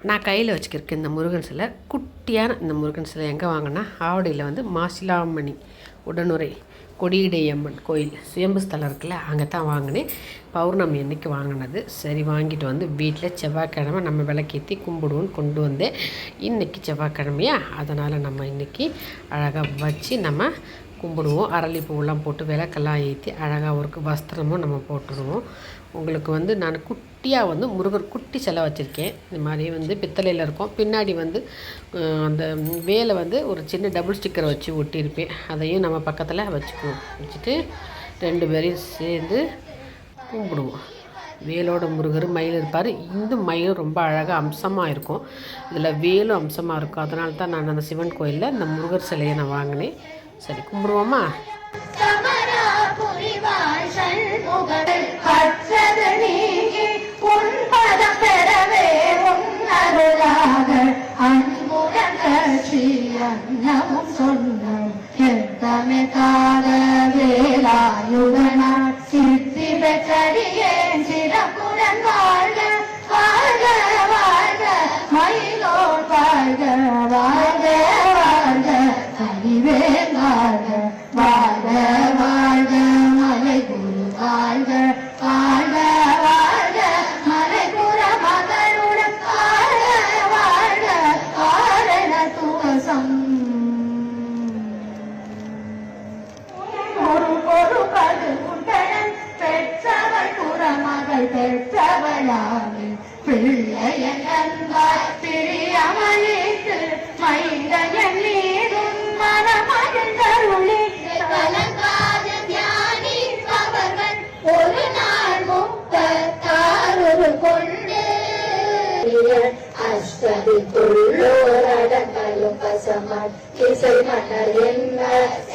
நான் கையில் வச்சுக்கிருக்க இந்த முருகன் சிலை குட்டியான இந்த முருகன் சிலை எங்கே வாங்கினா ஆவடியில் வந்து மாசிலாமணி உடனுரை கொடியிடையம்மன் கோயில் சுயம்பு ஸ்தலம் இருக்குல்ல, அங்கே தான் வாங்கினேன். பௌர்ணமி அன்னைக்கு வாங்கினது. சரி வாங்கிட்டு வந்து வீட்டில் செவ்வாய்க்கிழமை நம்ம விளக்கேற்றி கும்பிடுவோன்னு கொண்டு வந்தேன். இன்றைக்கி செவ்வாய்க்கிழமையா, அதனால் நம்ம இன்றைக்கி அழகாக வச்சு நம்ம கும்பிடுவோம். அரளிப்பூவெல்லாம் போட்டு விளக்கெல்லாம் ஏற்றி அழகாக ஒரு வஸ்திரமும் நம்ம போட்டுடுவோம். உங்களுக்கு வந்து நான் குட்டியாக வந்து முருகர் குட்டி சிலை வச்சுருக்கேன். இந்த மாதிரி வந்து பித்தளையில் இருக்கும். பின்னாடி வந்து அந்த வேலை வந்து ஒரு சின்ன டபுள் ஸ்டிக்கரை வச்சு ஒட்டியிருப்பேன். அதையும் நம்ம பக்கத்தில் வச்சுட்டு 2 பேரையும் சேர்ந்து கும்பிடுவோம். வேலோட முருகர் மயில் இருப்பார். இந்த மயில் ரொம்ப அழகாக அம்சமாக இருக்கும். இதில் வேலும் அம்சமாக இருக்கும். அதனால தான் நான் அந்த சிவன் கோயிலில் இந்த முருகர் சிலையை நான் வாங்கினேன். சரி கும்பிடுவோமா? சித்தி பெற்றடியேன் சிறப்புடன் வாழ்க வாழ்க வாழ்க மயிலோர் வாழ்க வாழ்க வாழ்க கனிவேல் வாழ்க வாழ்க வாழ்க மலை குரு வாழ்க வாழ்க வாழ்க மலைபுற மகளுடன் வாழ்க வாழ்க காரண துவசம் ஒரு பது குண்டனம் பெற்றவள் புறமகள் பெற்றவளாமே பிள்ளையன் அன்பாய் பிரியமளித்து மைந்தன் மீதும் மனமகிழ்ந்தருளி கலங்காத தியானிப்பவர்கள் ஒரு நாள் முக்தாறு கொண்டு அஷ்டதிக்குள்ளோர் அடங்கலும் பசமான் இசை மன்னர் என்ன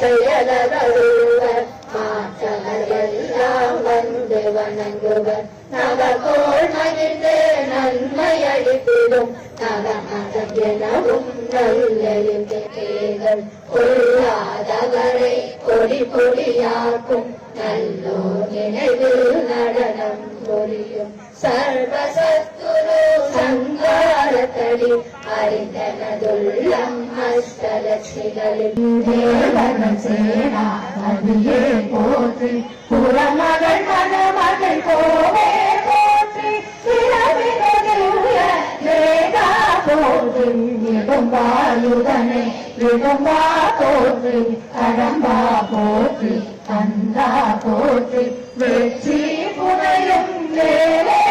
செயலருவர் மாற்றவர் எல்லாம் வந்து வணங்குவர் நவகோள் மகிழ்ந்து நன்மை அளிப்பிடும் நவமதம் எனவும் நல்லெழுந்தேகள் கொள்ளாதவரை கொடி கொடியாக்கும் நல்லோர் நினைவு நடனம் பொரியும் சர்வசத்துரு சங்காரத்தடி அறிந்தனதுள்ளம் அஷ்டலட்சுமிகளில் தேவனம் சேனாதியே போற்றி புறமகள் மணமகள் கோவே போற்றி வேதா போற்றி விடும்பாயுதனை விடும்பா போற்றி கடம்பா போற்றி கந்தா போற்றி வெற்றி புனையும் வேலை